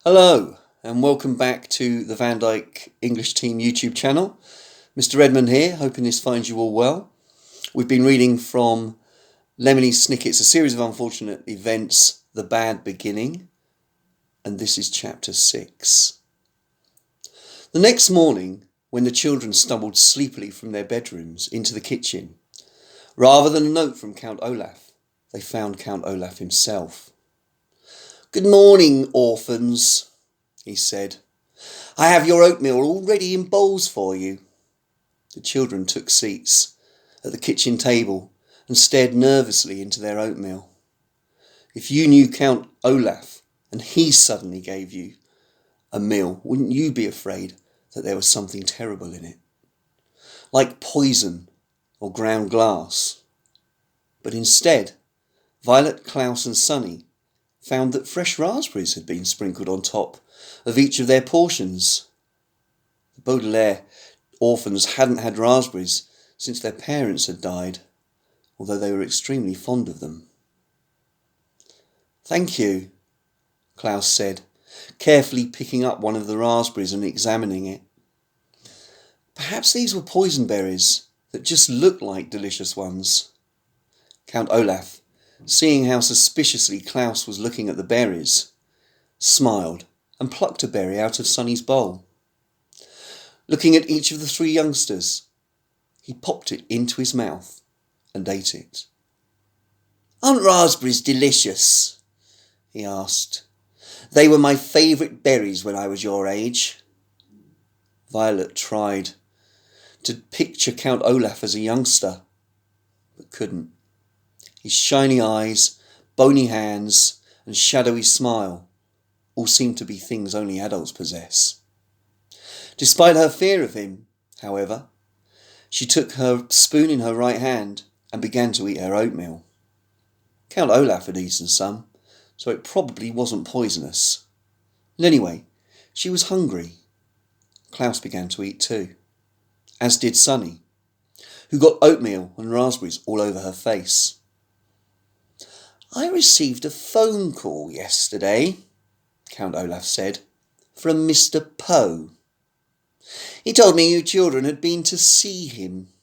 Hello and welcome back to the Van Dyke English Team YouTube channel. Mr. Redmond here, hoping this finds you all well. We've been reading from Lemony Snicket's A Series of Unfortunate Events, The Bad Beginning, and this is chapter 6. The next morning, when the children stumbled sleepily from their bedrooms into the kitchen, rather than a note from Count Olaf, they found Count Olaf himself. "Good morning, orphans," he said. "I have your oatmeal all ready in bowls for you." The children took seats at the kitchen table and stared nervously into their oatmeal. If you knew Count Olaf and he suddenly gave you a meal, wouldn't you be afraid that there was something terrible in it? Like poison or ground glass. But instead, Violet, Klaus and Sunny found that fresh raspberries had been sprinkled on top of each of their portions. The Baudelaire orphans hadn't had raspberries since their parents had died, although they were extremely fond of them. "Thank you," Klaus said, carefully picking up one of the raspberries and examining it. Perhaps these were poison berries that just looked like delicious ones. Count Olaf, seeing how suspiciously Klaus was looking at the berries, smiled and plucked a berry out of Sunny's bowl. Looking at each of the three youngsters, he popped it into his mouth and ate it. "Aren't raspberries delicious?" he asked. "They were my favourite berries when I was your age." Violet tried to picture Count Olaf as a youngster, but couldn't. His shiny eyes, bony hands, and shadowy smile all seemed to be things only adults possess. Despite her fear of him, however, she took her spoon in her right hand and began to eat her oatmeal. Count Olaf had eaten some, so it probably wasn't poisonous. And anyway, she was hungry. Klaus began to eat too, as did Sunny, who got oatmeal and raspberries all over her face. "I received a phone call yesterday," Count Olaf said, "from Mr. Poe. He told me you children had been to see him."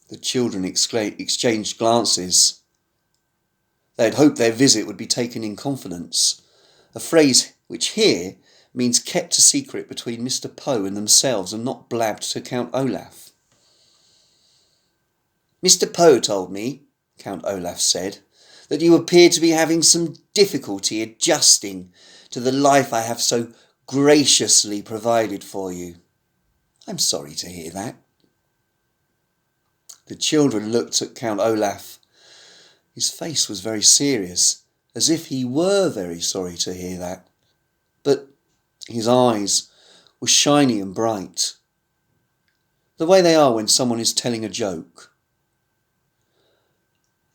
The children exchanged glances. They had hoped their visit would be taken in confidence, a phrase which here means kept a secret between Mr. Poe and themselves and not blabbed to Count Olaf. "Mr. Poe told me," Count Olaf said, "that you appear to be having some difficulty adjusting to the life I have so graciously provided for you. I'm sorry to hear that." The children looked at Count Olaf. His face was very serious, as if he were very sorry to hear that. But his eyes were shiny and bright, the way they are when someone is telling a joke.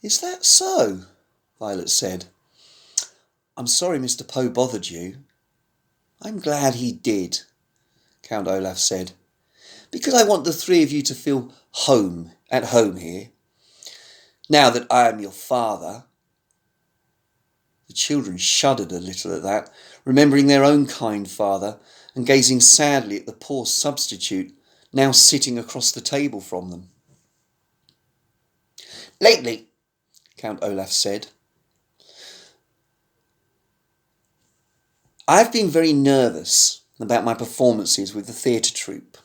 "Is that so?" Violet said. "I'm sorry Mr. Poe bothered you." "I'm glad he did," Count Olaf said, "because I want the three of you to feel at home here, now that I am your father." The children shuddered a little at that, remembering their own kind father and gazing sadly at the poor substitute now sitting across the table from them. "Lately," Count Olaf said, "I've been very nervous about my performances with the theatre troupe,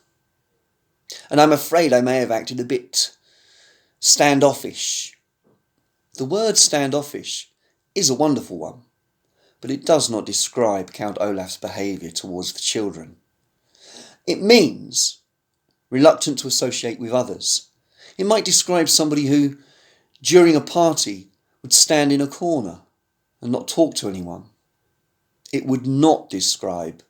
and I'm afraid I may have acted a bit standoffish." The word standoffish is a wonderful one, but it does not describe Count Olaf's behaviour towards the children. It means reluctant to associate with others. It might describe somebody who, during a party, would stand in a corner and not talk to anyone. It would not describe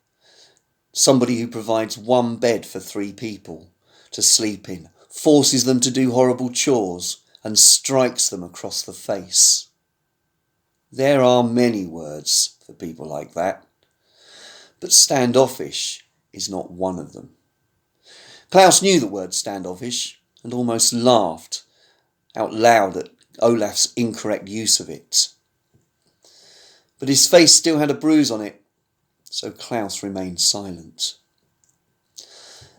somebody who provides one bed for 3 people to sleep in, forces them to do horrible chores, and strikes them across the face. There are many words for people like that, but standoffish is not one of them. Klaus knew the word standoffish and almost laughed out loud at Olaf's incorrect use of it. but his face still had a bruise on it, so Klaus remained silent.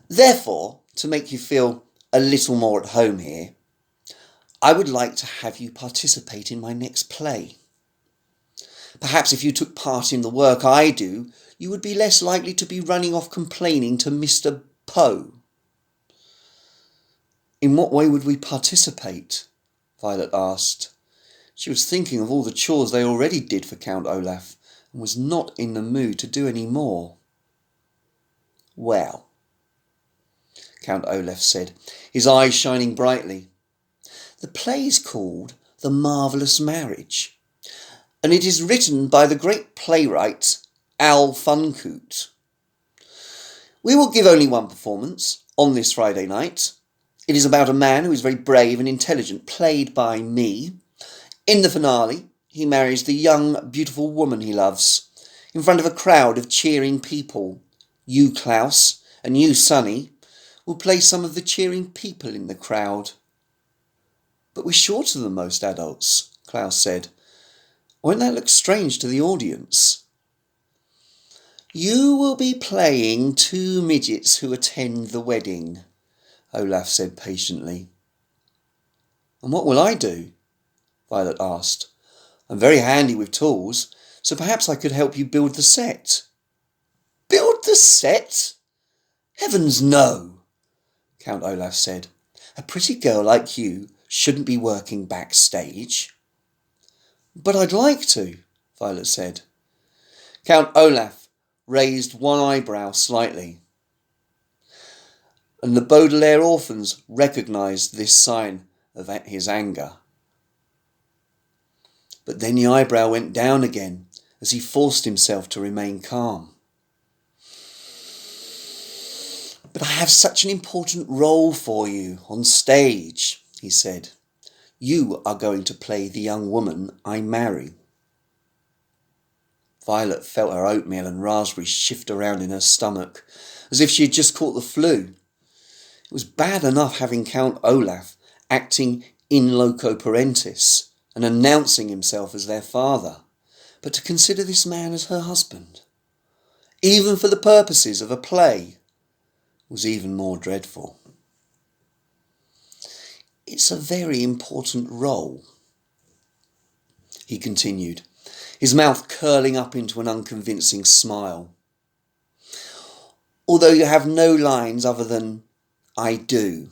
Therefore, to make you feel a little more at home here, I would like to have you participate in my next play. Perhaps if you took part in the work I do, you would be less likely to be running off complaining to Mr. Poe. In what way would we participate? Violet asked. She was thinking of all the chores they already did for Count Olaf and was not in the mood to do any more. Well, Count Olaf said, his eyes shining brightly, the play is called The Marvellous Marriage, and it is written by the great playwright Al Funcoot. We will give only one performance on this Friday night. It is about a man who is very brave and intelligent, played by me. In the finale, he marries the young, beautiful woman he loves, in front of a crowd of cheering people. You, Klaus, and you, Sonny, will play some of the cheering people in the crowd. But we're shorter than most adults, Klaus said. Won't that look strange to the audience? You will be playing two midgets who attend the wedding, Olaf said patiently. And what will I do? Violet asked. I'm very handy with tools, so perhaps I could help you build the set. Build the set? Heavens no, Count Olaf said. A pretty girl like you shouldn't be working backstage. But I'd like to, Violet said. Count Olaf raised one eyebrow slightly, and the Baudelaire orphans recognised this sign of his anger. But then the eyebrow went down again as he forced himself to remain calm. But I have such an important role for you on stage, he said. You are going to play the young woman I marry. Violet felt her oatmeal and raspberries shift around in her stomach, as if she had just caught the flu. It was bad enough having Count Olaf acting in loco parentis and announcing himself as their father, but to consider this man as her husband, even for the purposes of a play, was even more dreadful. It's a very important role, he continued, his mouth curling up into an unconvincing smile. Although you have no lines other than I do,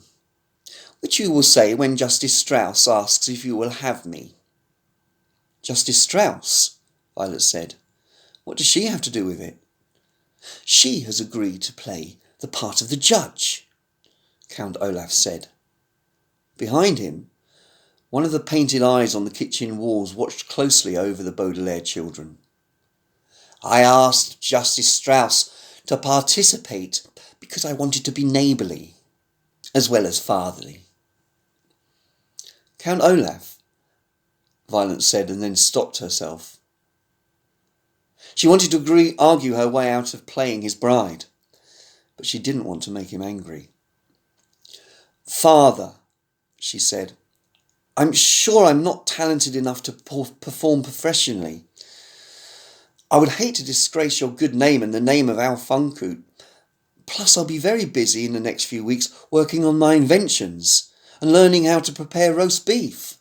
which you will say when Justice Strauss asks if you will have me. Justice Strauss, Violet said. What does she have to do with it? She has agreed to play the part of the judge, Count Olaf said. Behind him, one of the painted eyes on the kitchen walls watched closely over the Baudelaire children. I asked Justice Strauss to participate because I wanted to be neighbourly, as well as fatherly. Count Olaf, Violet said, and then stopped herself. She wanted to argue her way out of playing his bride, but she didn't want to make him angry. Father, she said, I'm sure I'm not talented enough to perform professionally. I would hate to disgrace your good name and the name of Al Funcoot. Plus, I'll be very busy in the next few weeks working on my inventions and learning how to prepare roast beef,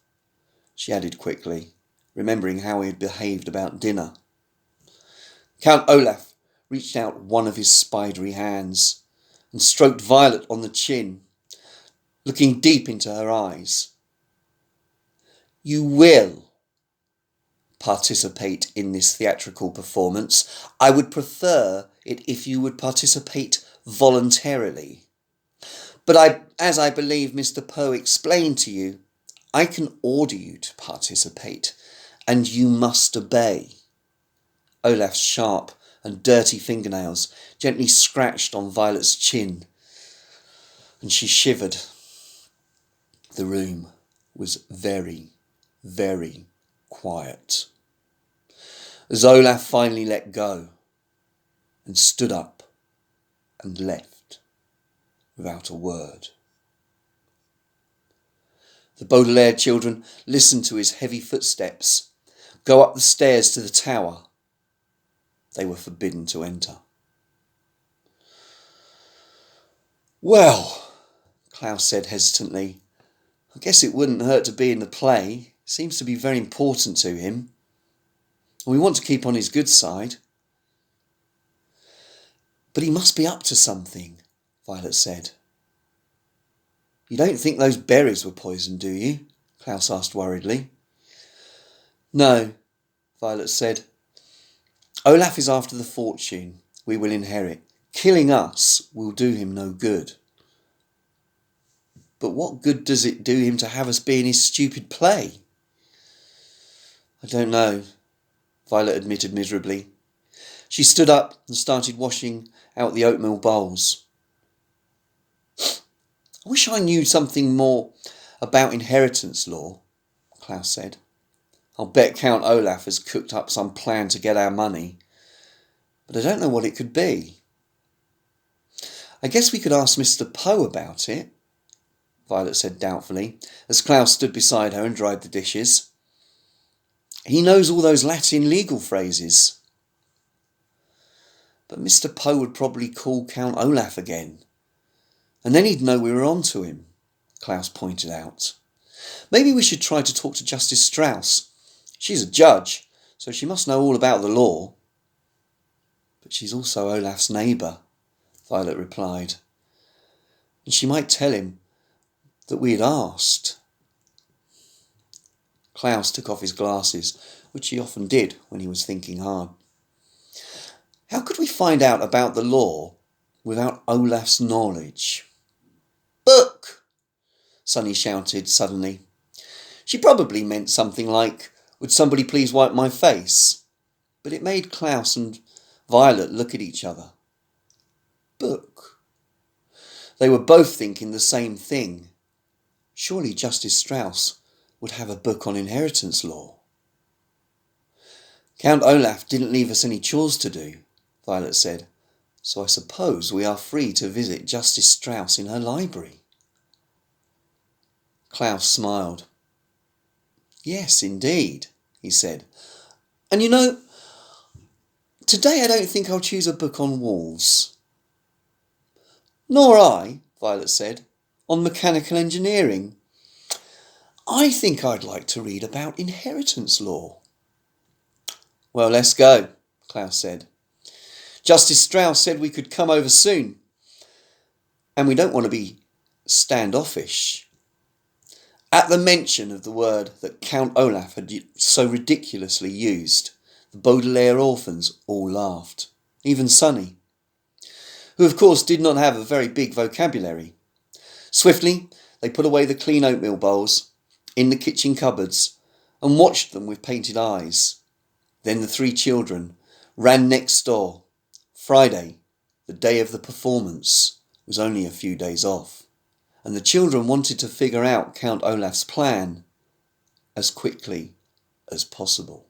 she added quickly, remembering how he had behaved about dinner. Count Olaf reached out one of his spidery hands and stroked Violet on the chin, looking deep into her eyes. You will participate in this theatrical performance. I would prefer it if you would participate voluntarily. But as I believe Mr. Poe explained to you, I can order you to participate, and you must obey. Olaf's sharp and dirty fingernails gently scratched on Violet's chin, and she shivered. The room was very, very quiet. As Olaf finally let go and stood up and left without a word. The Baudelaire children listened to his heavy footsteps go up the stairs to the tower They were forbidden to enter. "Well," Klaus said hesitantly, "I guess it wouldn't hurt to be in the play. It seems to be very important to him. And we want to keep on his good side." "But he must be up to something," Violet said. "You don't think those berries were poisoned, do you?" Klaus asked worriedly. "No," Violet said. "Olaf is after the fortune we will inherit. Killing us will do him no good." "But what good does it do him to have us be in his stupid play?" "I don't know," Violet admitted miserably. She stood up and started washing out the oatmeal bowls. "I wish I knew something more about inheritance law," Klaus said. "I'll bet Count Olaf has cooked up some plan to get our money, but I don't know what it could be." "I guess we could ask Mr. Poe about it," Violet said doubtfully, as Klaus stood beside her and dried the dishes. "He knows all those Latin legal phrases." "But Mr. Poe would probably call Count Olaf again, and then he'd know we were on to him," Klaus pointed out. "Maybe we should try to talk to Justice Strauss. She's a judge, so she must know all about the law." "But she's also Olaf's neighbour," Violet replied. "And she might tell him that we had asked." Klaus took off his glasses, which he often did when he was thinking hard. "How could we find out about the law without Olaf's knowledge?" "Book!" Sunny shouted suddenly. She probably meant something like, "Would somebody please wipe my face?" But it made Klaus and Violet look at each other. Book. They were both thinking the same thing. Surely Justice Strauss would have a book on inheritance law. "Count Olaf didn't leave us any chores to do," Violet said, "so I suppose we are free to visit Justice Strauss in her library." Klaus smiled. "Yes, indeed," he said. "And you know, today I don't think I'll choose a book on wolves." "Nor I," Violet said, "on mechanical engineering. I think I'd like to read about inheritance law." "Well, let's go," Klaus said. "Justice Strauss said we could come over soon, and we don't want to be standoffish." At the mention of the word that Count Olaf had so ridiculously used, the Baudelaire orphans all laughed, even Sunny, who of course did not have a very big vocabulary. Swiftly they put away the clean oatmeal bowls in the kitchen cupboards and watched them with painted eyes. Then the three children ran next door. Friday, the day of the performance, was only a few days off, and the children wanted to figure out Count Olaf's plan as quickly as possible.